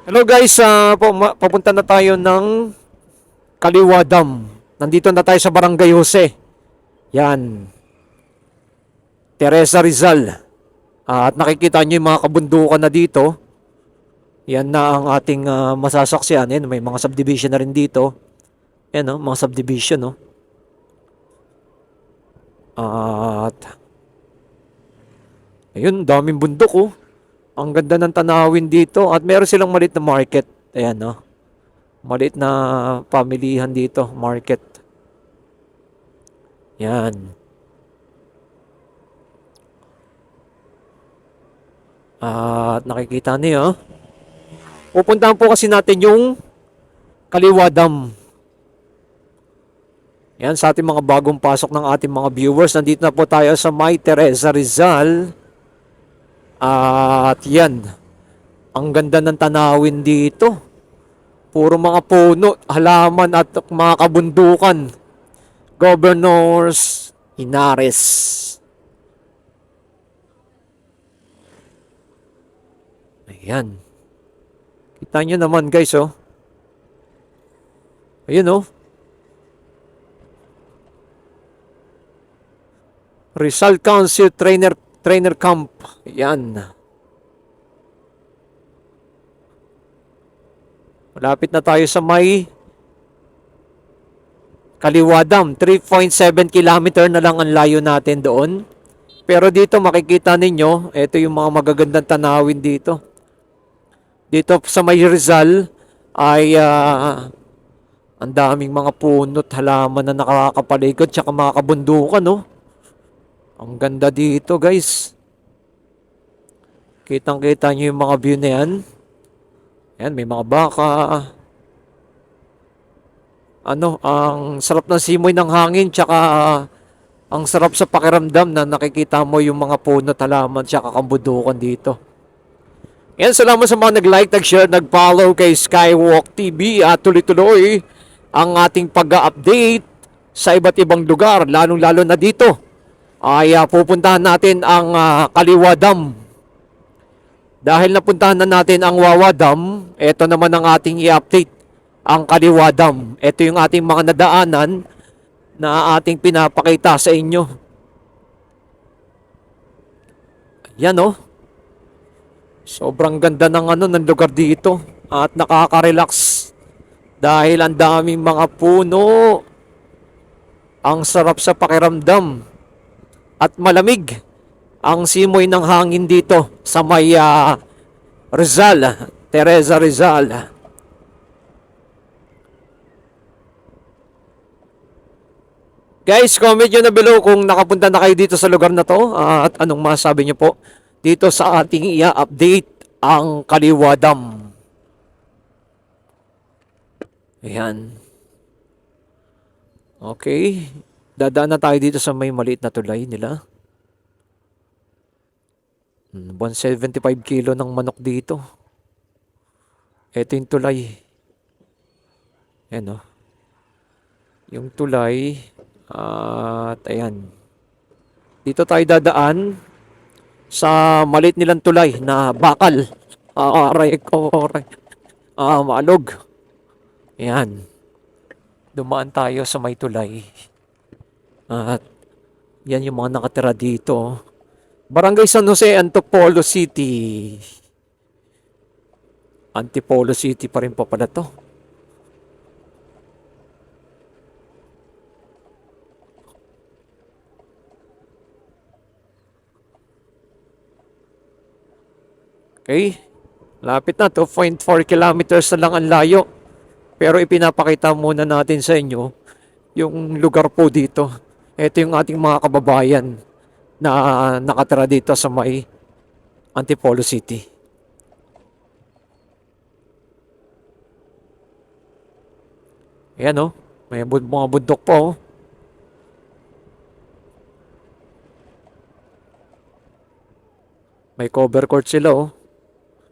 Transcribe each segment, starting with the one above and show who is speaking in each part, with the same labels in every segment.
Speaker 1: Hello guys, papunta na tayo ng Kaliwa Dam. Nandito na tayo sa Barangay Jose. Yan, Teresa Rizal. At nakikita nyo yung mga kabundukan na dito. Yan na ang ating masasaksihan. Yan, may mga subdivision na rin dito. Yan, no, mga subdivision, no. At ayun, daming bundok, oh. Ang ganda ng tanawin dito. At meron silang maliit na market. Ayan, no. Maliit na pamilihan dito, market. Yan. At nakikita niyo, pupuntahan po kasi natin yung Kaliwa Dam. Yan, sa ating mga bagong pasok ng ating mga viewers. Nandito na po tayo sa May Teresa Rizal. At yan, ang ganda ng tanawin dito. Puro mga puno, halaman at mga kabundukan. Governors Inares. Ayan. Kita nyo naman guys, oh. Ayun, oh. Rizal Council Trainer Camp. Ayan. Malapit na tayo sa may Kaliwa Dam. 3.7 kilometer na lang ang layo natin doon. Pero dito makikita ninyo, ito yung mga magagandang tanawin dito. Dito sa may Rizal ay ang daming mga puno't halaman na nakakapaligid tsaka mga kabundukan, no? Ang ganda dito, guys. Kitang-kita nyo yung mga view na yan. Ayan, may mga baka. Ang sarap ng simoy ng hangin tsaka ang sarap sa pakiramdam na nakikita mo yung mga puno, halaman tsaka kabundukan dito. Yan, salamat sa mga nag-like, nag-share, nag-follow kay Skywalk TV at tuloy-tuloy ang ating pag-update sa iba't ibang lugar, lalong-lalo na dito ay pupuntahan natin ang Kaliwa Dam. Dahil napuntahan na natin ang Wawa Dam, ito naman ang ating i-update, ang Kaliwa Dam. Ito yung ating mga nadaanan na ating pinapakita sa inyo. Yan, oh. Sobrang ganda ng lugar dito at nakaka-relax dahil ang daming mga puno. Ang sarap sa pakiramdam at malamig ang simoy ng hangin dito sa may Rizal, Teresa Rizal. Guys, comment nyo na below kung nakapunta na kayo dito sa lugar na to at anong masabi nyo po dito sa ating i-update ang Kaliwa Dam. Ayan. Okay. Dadaan na tayo dito sa may maliit na tulay nila. 175 kilo ng manok dito. Ito yung tulay. Ayan, oh. Yung tulay. At ayan. Dito tayo dadaan sa maliit nilang tulay na bakal. Aray ko, aray. Maalog. Ayan. Dumaan tayo sa may tulay. At yan yung mga nakatira dito. Barangay San Jose, Antipolo City. Antipolo City pa rin pa pala to. Okay. Lapit na. 2.4 kilometers na lang ang layo. Pero ipinapakita muna natin sa inyo yung lugar po dito. Ito yung ating mga kababayan na nakatira dito sa may Antipolo City. Ayan, oh. May mga bundok po, oh. May cover court sila, oh.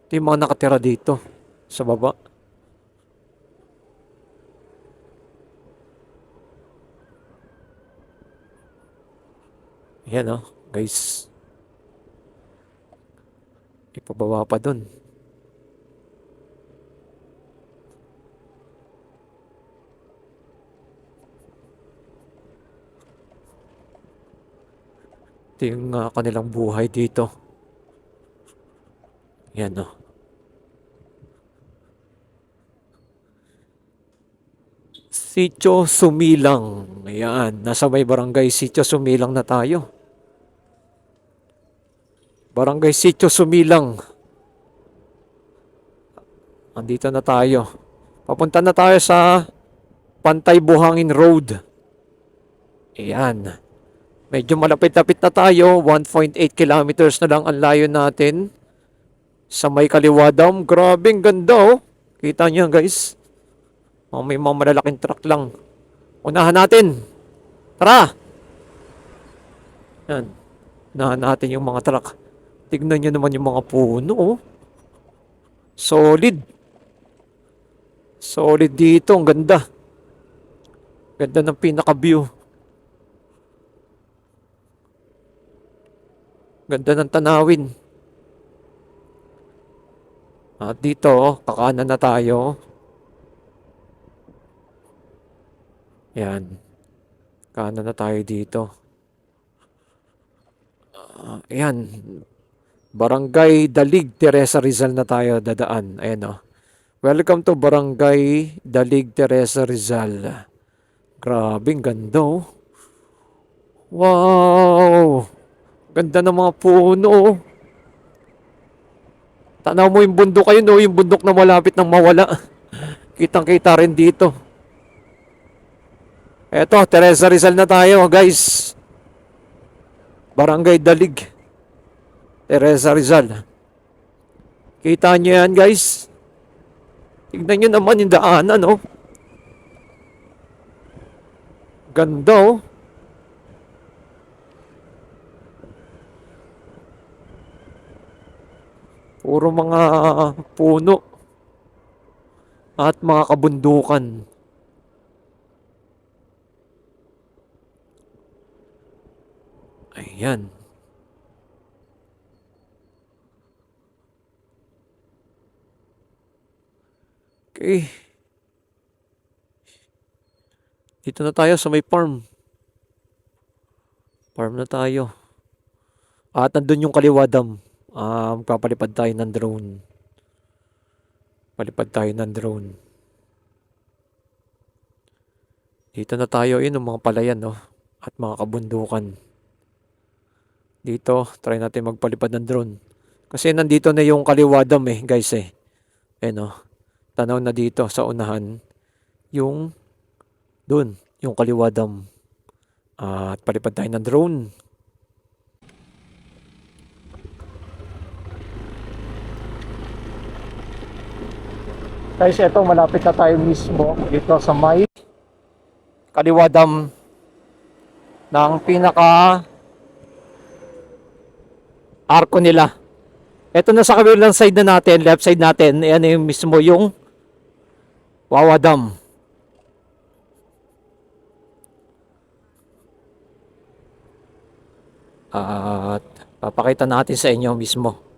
Speaker 1: Ito yung mga nakatira dito sa baba. Ayan, oh, guys. Ipababa pa dun. Ito yung kanilang buhay dito. Yan o. Sitio Sumilang. Ayan, nasa may barangay Sitio Sumilang na tayo. Barangay Sitio Sumilang. Andito na tayo. Papunta na tayo sa Pantay Buhangin Road. Ayan. Medyo malapit-lapit na tayo. 1.8 kilometers na lang ang layo natin. Sa may kaliwa dam. Grabing ganda oh. Kita nyo guys. May mga malalaking truck lang. Unahan natin. Tara! Yan. Unahan natin yung mga truck. Tignan nyo naman yung mga puno oh. Solid. Solid dito. Ang ganda. Ganda ng pinaka-view. Ganda ng tanawin. At dito, kakanan na tayo. Yan. Kanan na tayo dito. Ayan. Barangay Dalig, Teresa Rizal na tayo dadaan. Ayan o. Welcome to Barangay Dalig, Teresa Rizal. Grabing ganda oh. Wow! Ganda ng mga puno oh. Tanaw mo yung bundok ayun oh. Yung bundok na malapit nang mawala. Kitang-kita rin dito. Eto, Teresa Rizal na tayo guys. Barangay Dalig, Teresa Rizal. Kita nyo yan guys. Tignan nyo naman yung daanan oh. Ganda oh. Puro mga puno at mga kabundukan. Ayan. Okay. Dito na tayo sa may farm. Farm na tayo. At nandun yung kaliwa dam. Magpapalipad tayo ng drone. Palipad tayo ng drone. Dito na tayo yun, yung mga palayan no? At mga kabundukan. Dito, try natin magpalipad ng drone. Kasi nandito na yung kaliwa dam eh, guys eh. No? Tanaw na dito sa unahan. Yung dun, yung kaliwa dam. At palipad tayo ng drone. Guys, eto malapit na tayo mismo dito sa may kaliwa dam ng pinaka arko nila. Ito na sa kabilang side na natin, left side natin, ayan yung mismo yung Wawa Dam. At papakita natin sa inyo mismo.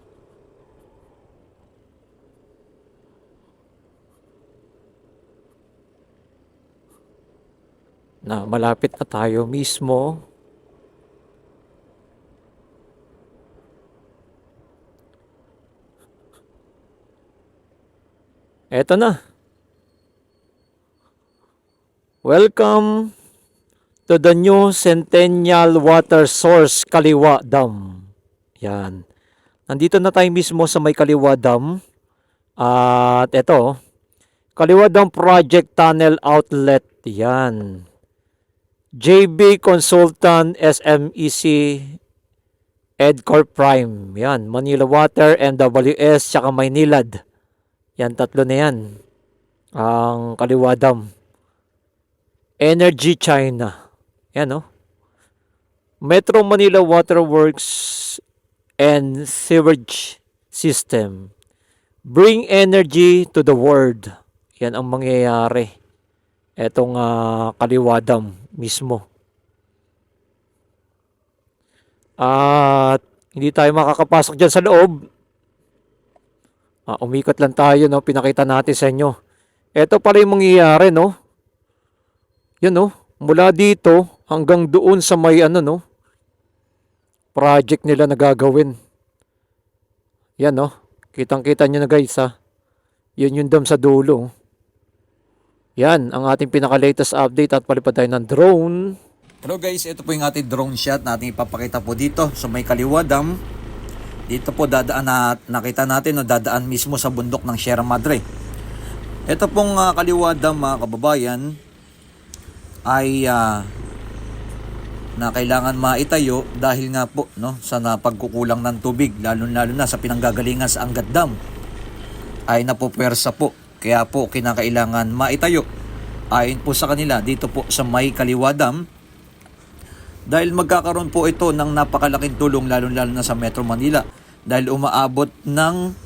Speaker 1: Na malapit na tayo mismo. Eto na. Welcome to the new Centennial Water Source Kaliwa Dam. Yan. Nandito na tayo mismo sa may Kaliwa Dam. At eto, Kaliwa Dam Project Tunnel Outlet. Yan. JB Consultant SMEC EDCOR Prime. Yan. Manila Water, MWS, tsaka Maynilad. Yan, tatlo na yan. Ang Kaliwa Dam. Energy China. Yan, no? Metro Manila Water Works and Sewage System. Bring energy to the world. Yan ang mangyayari. Etong Kaliwa Dam mismo. At hindi tayo makakapasok dyan sa loob. Umikot lang tayo, no? Pinakita natin sa inyo. Ito pala yung mangyayari, no? Yan, no? Mula dito hanggang doon sa may no? project nila na gagawin. Yan, no? Kitang-kita nyo na, guys, ha? Yun yung dam sa dulo. Yan, ang ating pinaka-latest update at palipad tayo ng drone.
Speaker 2: Hello guys, ito po yung ating drone shot na ating ipapakita po dito sa may Kaliwa Dam. Dito po dadaan na nakita natin, no, dadaan mismo sa bundok ng Sierra Madre. Ito pong Kaliwa Dam, mga kababayan, ay na kailangan maitayo dahil nga po, no, sa pagkukulang ng tubig, lalo-lalo na sa pinanggagalingan sa Angat Dam ay napupwersa po. Kaya po kinakailangan maitayo. Ayon po sa kanila dito po sa may Kaliwa Dam, dahil magkakaroon po ito ng napakalaking tulong lalo-lalo na sa Metro Manila dahil umaabot ng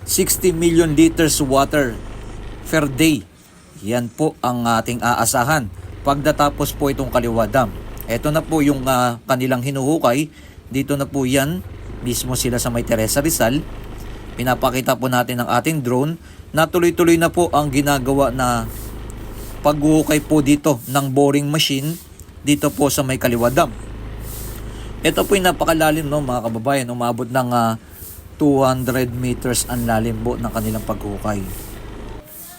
Speaker 2: 60 million liters water per day. Yan po ang ating aasahan pagdatapos po itong Kaliwa Dam. Ito na po yung kanilang hinuhukay. Dito na po yan, mismo sila sa may Teresa Rizal. Pinapakita po natin ang ating drone na tuloy-tuloy na po ang ginagawa na paghuhukay po dito ng boring machine dito po sa may Kaliwa Dam. Ito po yung napakalalim, no, mga kababayan. Umabot ng 200 meters ang lalim po ng kanilang paghukay.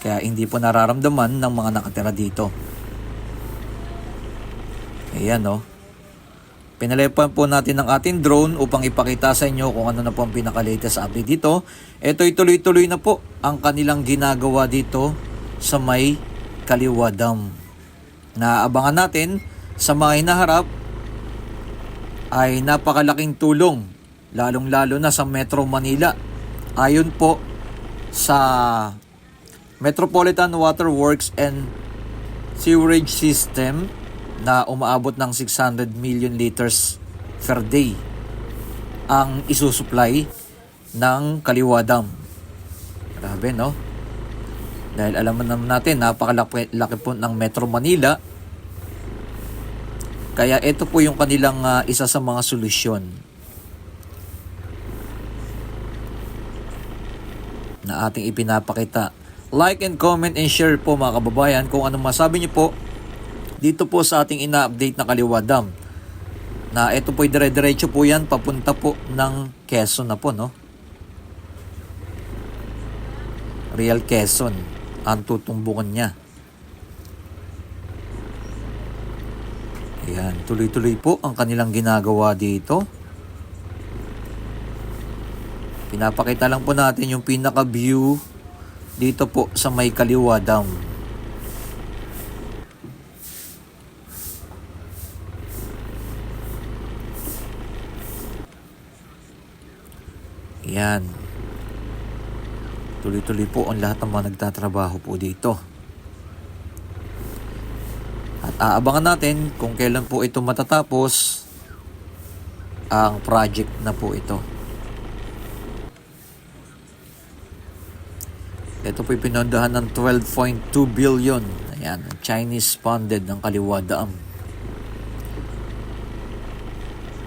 Speaker 2: Kaya hindi po nararamdaman ng mga nakatira dito. Ayan, no. Pinalipan po natin ang ating drone upang ipakita sa inyo kung ano na po ang pinaka-latest update dito. Ito'y tuloy-tuloy na po ang kanilang ginagawa dito sa may Kaliwa Dam. Naabangan natin sa mga hinaharap ay napakalaking tulong, lalong-lalo na sa Metro Manila. Ayon po sa Metropolitan Water Works and Sewerage System na umaabot ng 600 million liters per day ang isusupply ng Kaliwa Dam. Grabe, no? Dahil alam naman natin, napakalaki po ng Metro Manila. Kaya ito po yung kanilang isa sa mga solusyon na ating ipinapakita. Like and comment and share po, mga kababayan, kung anong masabi niyo po dito po sa ating ina-update na Kaliwa Dam. Na ito po dire-diretso po yan papunta po ng Quezon na po, no? Real Quezon ang tutumbukan niya. Ayan, tuloy-tuloy po ang kanilang ginagawa dito. Pinapakita lang po natin yung pinaka-view dito po sa may Kaliwa Dam. Ayan. Tuloy-tuloy po ang lahat ng mga nagtatrabaho po dito. At aabangan natin kung kailan po ito matatapos ang project na po ito. Ito po pinondahan ng 12.2 billion. Ayan, Chinese funded ng Kaliwa Dam.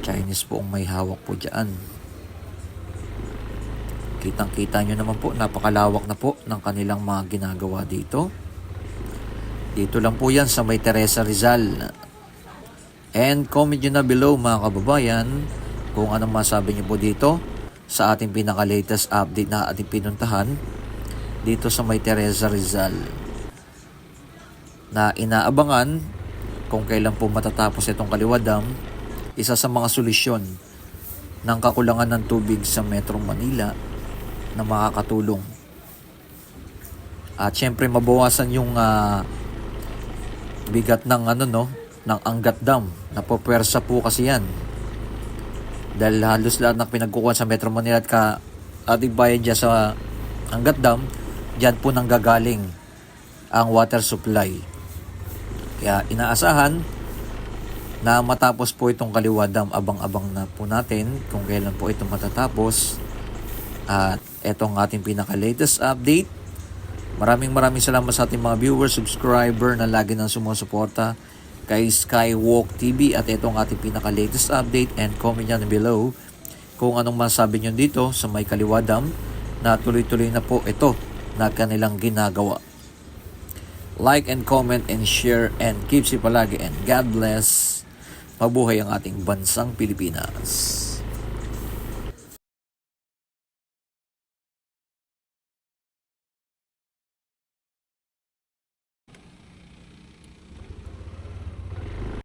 Speaker 2: Chinese po ang may hawak po dyan. Kitang-kita nyo naman po, napakalawak na po ng kanilang mga ginagawa dito. Dito lang po yan sa may Teresa Rizal. And comment nyo na below, mga kababayan, kung anong masabi nyo po dito sa ating pinaka-latest update na ating pinuntahan dito sa may Teresa Rizal. Na inaabangan kung kailan po matatapos itong Kaliwa Dam, isa sa mga solusyon ng kakulangan ng tubig sa Metro Manila na makakatulong. At syempre mabawasan yung bigat ng ng Angat Dam. Napopwersa po kasi yan. Dahil halos lahat ng pinagkukuhan sa Metro Manila at ating bayan dyan sa Angat Dam, dyan po nanggagaling ang water supply. Kaya inaasahan na matapos po itong Kaliwa Dam. Abang-abang na po natin kung kailan po ito matatapos. At ito ang ating pinaka-latest update. Maraming salamat sa ating mga viewers, subscriber na lagi nang sumusuporta kay Skywalk TV. At ito ang ating pinaka-latest update, and comment nyo below kung anong masabi nyo dito sa may Kaliwa Dam na tuloy-tuloy na po ito na kanilang ginagawa. Like and comment and share, and keep safe palagi, and God bless Mabuhay ang ating bansang Pilipinas.